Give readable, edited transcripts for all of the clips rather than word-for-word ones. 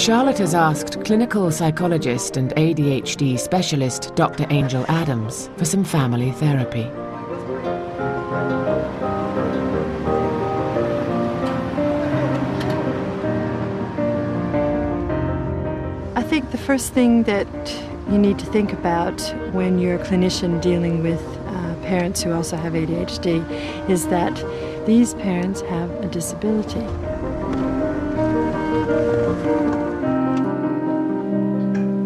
Charlotte has asked clinical psychologist and ADHD specialist Dr. Angel Adams for some family therapy. I think the first thing that you need to think about when you're a clinician dealing with parents who also have ADHD is that these parents have a disability.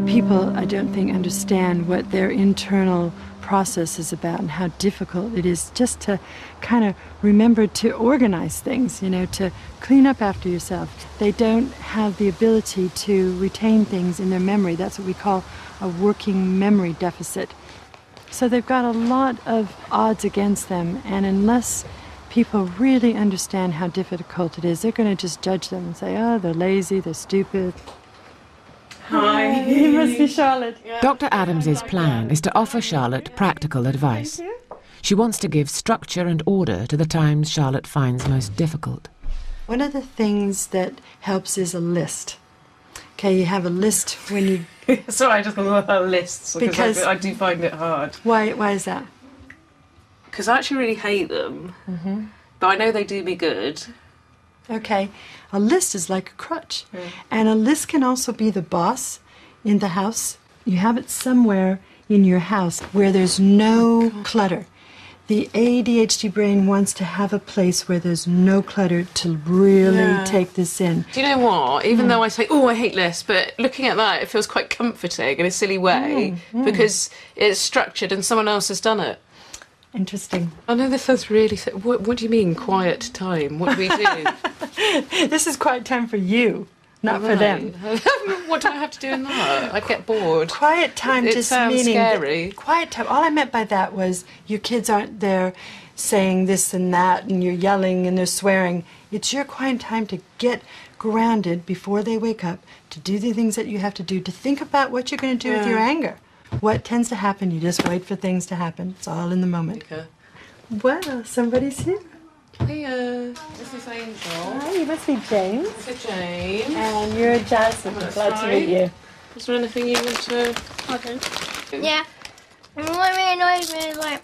People, I don't think, understand what their internal process is about and how difficult it is just to kind of remember to organize things, you know, to clean up after yourself. They don't have the ability to retain things in their memory. That's what we call a working memory deficit. So they've got a lot of odds against them, and unless people really understand how difficult it is, they're going to just judge them and say, oh, they're lazy, they're stupid. Hi. You must be Charlotte. Dr. Adams's plan is to offer Charlotte practical advice. She wants to give structure and order to the times Charlotte finds most difficult. One of the things that helps is a list. Okay, you have a list when you... Sorry, I just got lists because I do find it hard. Why is that? Because I actually really hate them, but I know they do me good. Okay, a list is like a crutch, and a list can also be the boss in the house. You have it somewhere in your house where there's no clutter. The ADHD brain wants to have a place where there's no clutter to really take this in. Do you know what? Even though I say, oh, I hate lists, but looking at that, it feels quite comforting in a silly way because it's structured and someone else has done it. Interesting. I know this sounds really... What do you mean, quiet time? What do we do? This is quiet time for you, not for them. What do I have to do in that? I get bored. Quiet time It just sounds meaning... scary. Quiet time, all I meant by that was your kids aren't there saying this and that and you're yelling and they're swearing. It's your quiet time to get grounded before they wake up, to do the things that you have to do, to think about what you're going to do with your anger. What tends to happen, you just wait for things to happen. It's all in the moment. Okay. Wow, somebody's here. Hiya, this is Angel. Hi, you must be James. This is Jane. And you're Jasmine. Glad to meet you. Is there anything you want to... Yeah. And what really annoys me is like,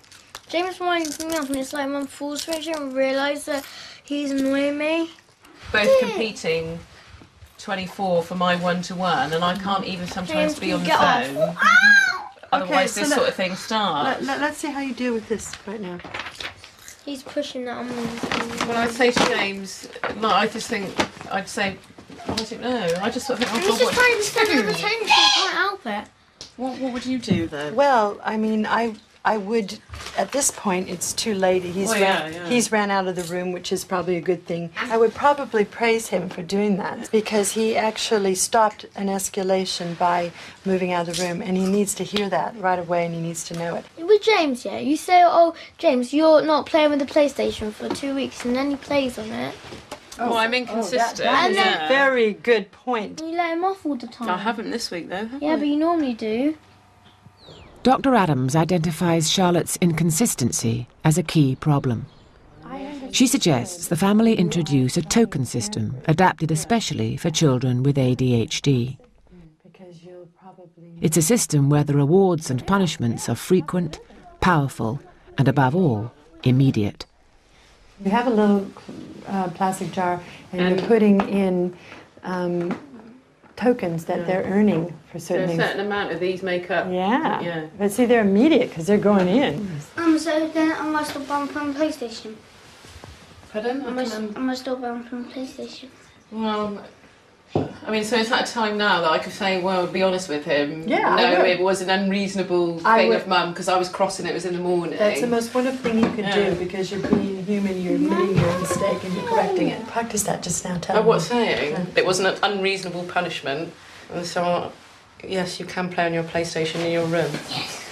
James reminds me of me. It's like Mum falls for each other and realise that he's annoying me. Both competing 24 for my one-to-one, and I can't even sometimes be on the phone. Otherwise so this sort of thing starts. Let's see how you deal with this right now. He's pushing that on me. When I say to James, no, I just think, I'd say, I don't know, I just sort of think, oh He's God, just trying to stand up attention, he can't help it. what would you do then? Well, I mean, I would, at this point, it's too late. He's ran out of the room, which is probably a good thing. I would probably praise him for doing that because he actually stopped an escalation by moving out of the room, and he needs to hear that right away, and he needs to know it. With James, yeah, you say, oh, James, you're not playing with the PlayStation for 2 weeks, and then he plays on it. Well, I'm inconsistent. That is a very good point. And you let him off all the time. I haven't this week, though, have Yeah, I? but you normally do. Dr. Adams identifies Charlotte's inconsistency as a key problem. She suggests the family introduce a token system adapted especially for children with ADHD. It's a system where the rewards and punishments are frequent, powerful, and above all, immediate. You have a little plastic jar, and you're putting in tokens that they're earning for certain things. A certain amount of these make up. Yeah. But see, they're immediate because they're going in. So then am I still banned from PlayStation? Pardon? Am I still banned from PlayStation? Well, I mean, so it's at a time now that I could say, well, be honest with him. Yeah, no, it was an unreasonable thing of Mum because I was crossing it was in the morning. That's the most wonderful thing you can do because you're being human, you're admitting your mistake and you're correcting it. Practice that just now. Tell me. What's saying? It wasn't an unreasonable punishment. And so, yes, you can play on your PlayStation in your room. Yes.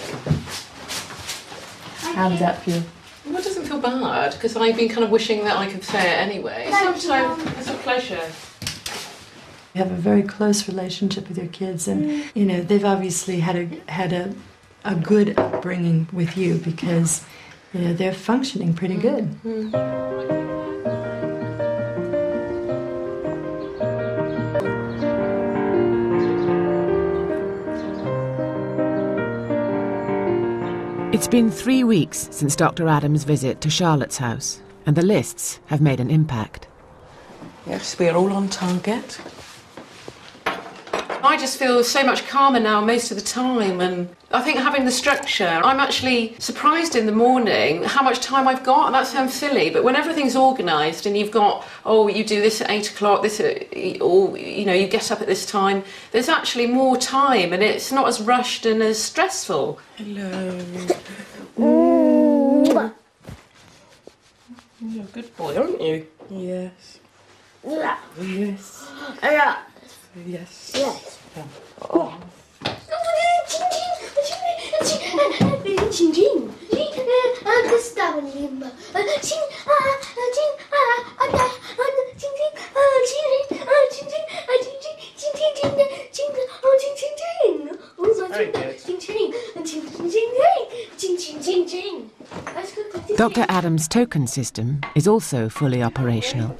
How does that feel? Well, it doesn't feel bad because I've been kind of wishing that I could say it anyway. Sometimes it's a pleasure. You have a very close relationship with your kids, and you know they've obviously had a good upbringing with you because you know they're functioning pretty good. been 3 weeks since Dr. Adams' visit to Charlotte's house, and the lists have made an impact. Yes, we are all on target. I just feel so much calmer now most of the time, and I think having the structure, I'm actually surprised in the morning how much time I've got, and that sounds silly, but when everything's organised and you've got, oh, you do this at 8 o'clock, this at, or, you know, you get up at this time, there's actually more time and it's not as rushed and as stressful. Hello. You're a good boy, aren't you? Yes. Yes. Yes. Yes. Oh. Dr. Adams' token system is also fully operational.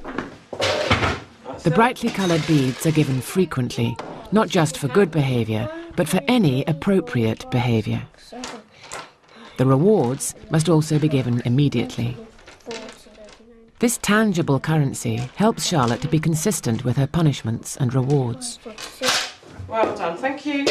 The brightly coloured beads are given frequently, not just for good behaviour, but for any appropriate behaviour. The rewards must also be given immediately. This tangible currency helps Charlotte to be consistent with her punishments and rewards. Well done, thank you.